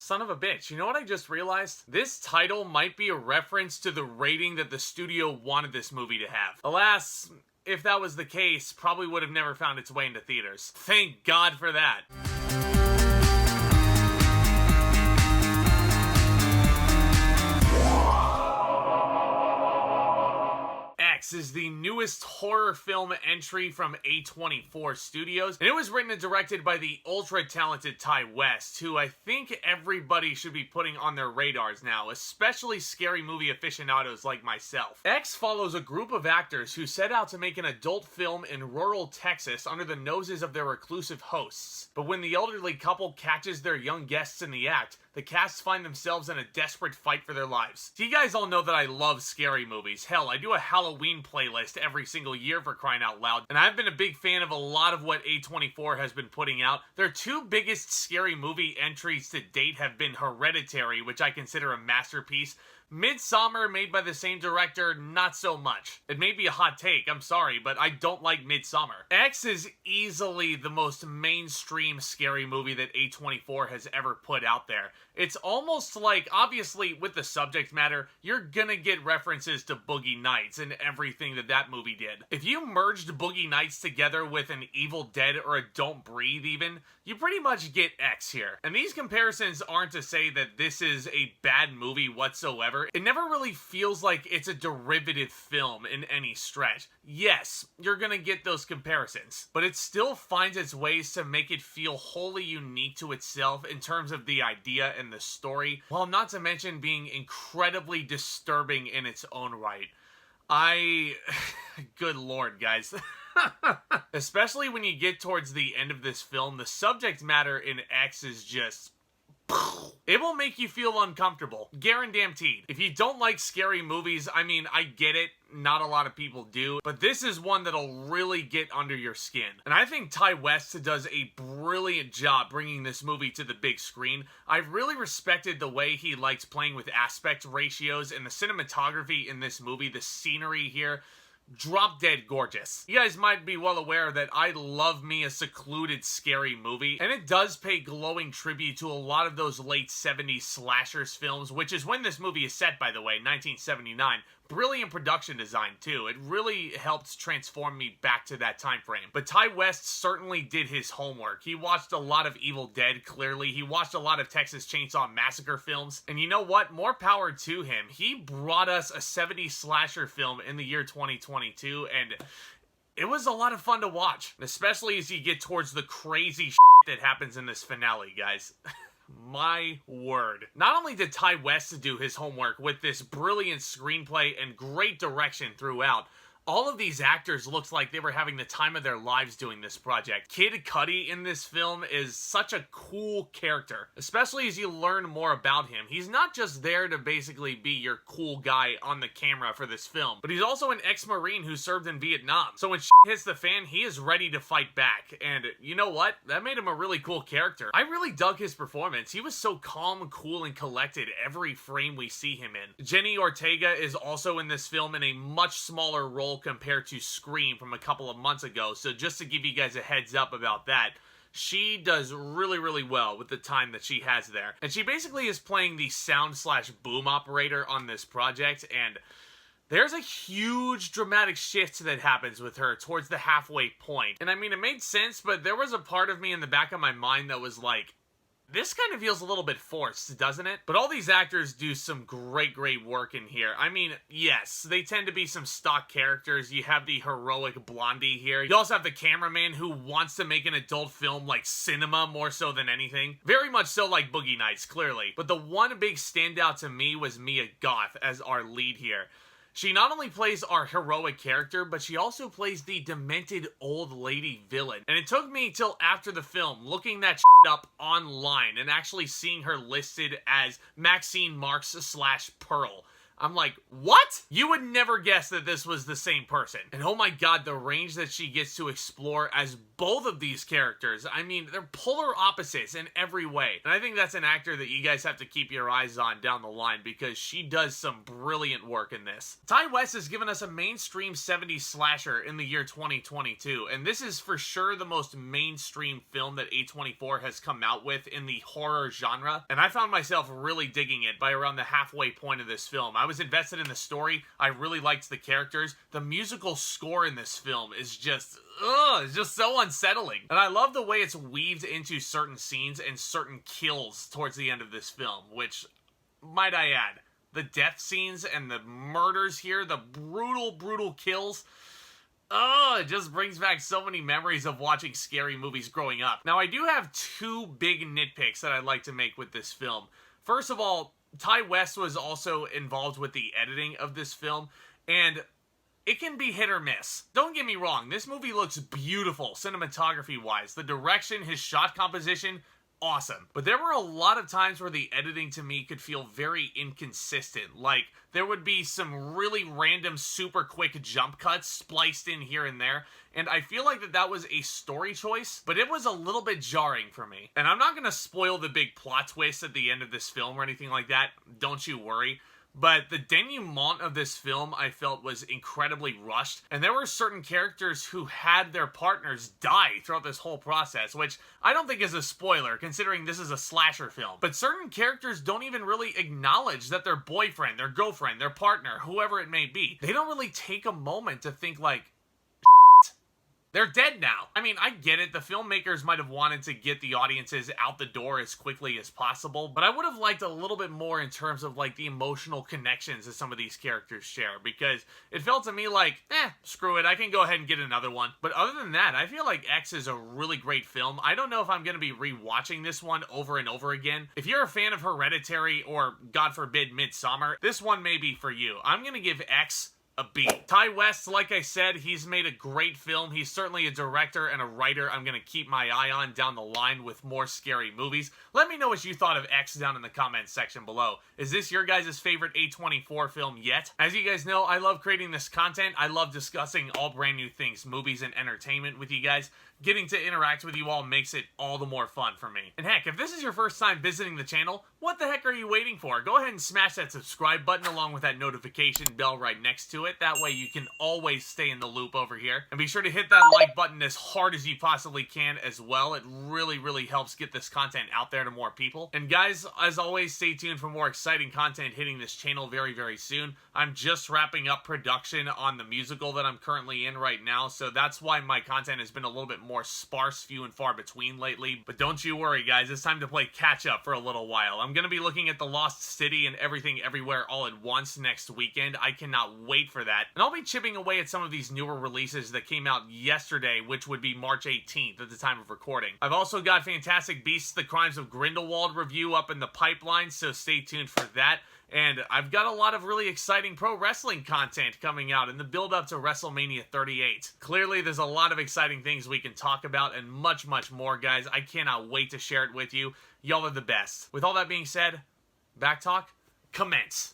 Son of a bitch, you know what I just realized? This title might be a reference to the rating that the studio wanted this movie to have. Alas, if that was the case, probably would have never found its way into theaters. Thank God for that. X is the newest horror film entry from A24 Studios, and it was written and directed by the ultra-talented Ty West, who I think everybody should be putting on their radars now, especially scary movie aficionados like myself. X follows a group of actors who set out to make an adult film in rural Texas under the noses of their reclusive hosts. But when the elderly couple catches their young guests in the act, the cast find themselves in a desperate fight for their lives. So you guys all know that I love scary movies. Hell, I do a Halloween playlist every single year for crying out loud, and I've been a big fan of a lot of what A24 has been putting out. Their two biggest scary movie entries to date have been Hereditary, which I consider a masterpiece. Midsommar, made by the same director, not so much. It may be a hot take, I'm sorry, but I don't like Midsommar. X is easily the most mainstream scary movie that A24 has ever put out there. It's almost like, obviously, with the subject matter, you're gonna get references to Boogie Nights and everything that movie did. If you merged Boogie Nights together with an Evil Dead or a Don't Breathe even, you pretty much get X here. And these comparisons aren't to say that this is a bad movie whatsoever. It never really feels like it's a derivative film in any stretch. Yes, you're gonna get those comparisons, but it still finds its ways to make it feel wholly unique to itself in terms of the idea and the story, while not to mention being incredibly disturbing in its own right. Good lord, guys. Especially when you get towards the end of this film, the subject matter in X is just... it will make you feel uncomfortable. Guaranteed. If you don't like scary movies, I mean, I get it. Not a lot of people do. But this is one that'll really get under your skin. And I think Ty West does a brilliant job bringing this movie to the big screen. I've really respected the way he likes playing with aspect ratios and the cinematography in this movie, the scenery here. Drop dead gorgeous. You guys might be well aware that I love me a secluded scary movie, and it does pay glowing tribute to a lot of those late 70s slashers films, which is when this movie is set, by the way, 1979. Brilliant production design, too. It really helped transform me back to that time frame. But Ty West certainly did his homework. He watched a lot of Evil Dead, clearly. He watched a lot of Texas Chainsaw Massacre films. And you know what? More power to him. He brought us a 70s slasher film in the year 2022, and it was a lot of fun to watch. Especially as you get towards the crazy shit that happens in this finale, guys. My word. Not only did Ty West do his homework with this brilliant screenplay and great direction throughout, all of these actors looked like they were having the time of their lives doing this project. Kid Cudi in this film is such a cool character, especially as you learn more about him. He's not just there to basically be your cool guy on the camera for this film, but he's also an ex-Marine who served in Vietnam. So when shit hits the fan, he is ready to fight back. And you know what? That made him a really cool character. I really dug his performance. He was so calm, cool, and collected every frame we see him in. Jenna Ortega is also in this film in a much smaller role compared to Scream from a couple of months ago, so just to give you guys a heads up about that, she does really, really well with the time that she has there. And she basically is playing the sound/boom operator on this project, and there's a huge dramatic shift that happens with her towards the halfway point. And I mean, it made sense, but there was a part of me in the back of my mind that was like, this kind of feels a little bit forced, doesn't it? But all these actors do some great work in here. I mean, yes, they tend to be some stock characters. You have the heroic blondie here. You also have the cameraman who wants to make an adult film like cinema more so than anything. Very much so like Boogie Nights, clearly. But the one big standout to me was Mia Goth as our lead here. She not only plays our heroic character, but she also plays the demented old lady villain. And it took me till after the film, looking that shit up online and actually seeing her listed as Maxine Marks/Pearl. I'm like, what? You would never guess that this was the same person. And oh my god, the range that she gets to explore as both of these characters. I mean, they're polar opposites in every way. And I think that's an actor that you guys have to keep your eyes on down the line because she does some brilliant work in this. Ty West has given us a mainstream 70s slasher in the year 2022. And this is for sure the most mainstream film that A24 has come out with in the horror genre. And I found myself really digging it by around the halfway point of this film. I was invested in the story. I really liked the characters. The musical score in this film is just, it's just so unsettling. And I love the way it's weaved into certain scenes and certain kills towards the end of this film, which, might I add, the death scenes and the murders here, the brutal kills, it just brings back so many memories of watching scary movies growing up. Now, I do have two big nitpicks that I'd like to make with this film. First of all, Ty West was also involved with the editing of this film, and it can be hit or miss. Don't get me wrong, this movie looks beautiful cinematography-wise. The direction, his shot composition, awesome. But there were a lot of times where the editing to me could feel very inconsistent. Like, there would be some really random, super quick jump cuts spliced in here and there. And I feel like that was a story choice, but it was a little bit jarring for me. And I'm not going to spoil the big plot twist at the end of this film or anything like that. Don't you worry. But the denouement of this film, I felt, was incredibly rushed. And there were certain characters who had their partners die throughout this whole process, which I don't think is a spoiler, considering this is a slasher film. But certain characters don't even really acknowledge that their boyfriend, their girlfriend, their partner, whoever it may be, they don't really take a moment to think like, they're dead now. I mean, I get it. The filmmakers might have wanted to get the audiences out the door as quickly as possible, but I would have liked a little bit more in terms of, like, the emotional connections that some of these characters share, because it felt to me like, screw it, I can go ahead and get another one. But other than that, I feel like X is a really great film. I don't know if I'm going to be rewatching this one over and over again. If you're a fan of Hereditary or, God forbid, Midsommar, this one may be for you. I'm going to give X a B. Ty West, like I said, he's made a great film. He's certainly a director and a writer I'm going to keep my eye on down the line with more scary movies. Let me know what you thought of X down in the comments section below. Is this your guys' favorite A24 film yet? As you guys know, I love creating this content. I love discussing all brand new things, movies and entertainment with you guys. Getting to interact with you all makes it all the more fun for me. And heck, if this is your first time visiting the channel, what the heck are you waiting for? Go ahead and smash that subscribe button along with that notification bell right next to it. That way you can always stay in the loop over here. And be sure to hit that like button as hard as you possibly can as well. It really helps get this content out there to more people. And guys, as always, stay tuned for more exciting content hitting this channel very soon. I'm just wrapping up production on the musical that I'm currently in right now, so that's why my content has been a little bit more sparse, few and far between lately. But don't you worry, guys, it's time to play catch up for a little while. I'm gonna be looking at The Lost City and Everything Everywhere All at Once next weekend. I cannot wait for that. And I'll be chipping away at some of these newer releases that came out yesterday, which would be March 18th at the time of recording. I've also got Fantastic Beasts: The Crimes of Grindelwald review up in the pipeline, so stay tuned for that. And I've got a lot of really exciting pro wrestling content coming out in the build-up to WrestleMania 38. Clearly, there's a lot of exciting things we can talk about and much more, guys. I cannot wait to share it with you. Y'all are the best. With all that being said, back talk, commence.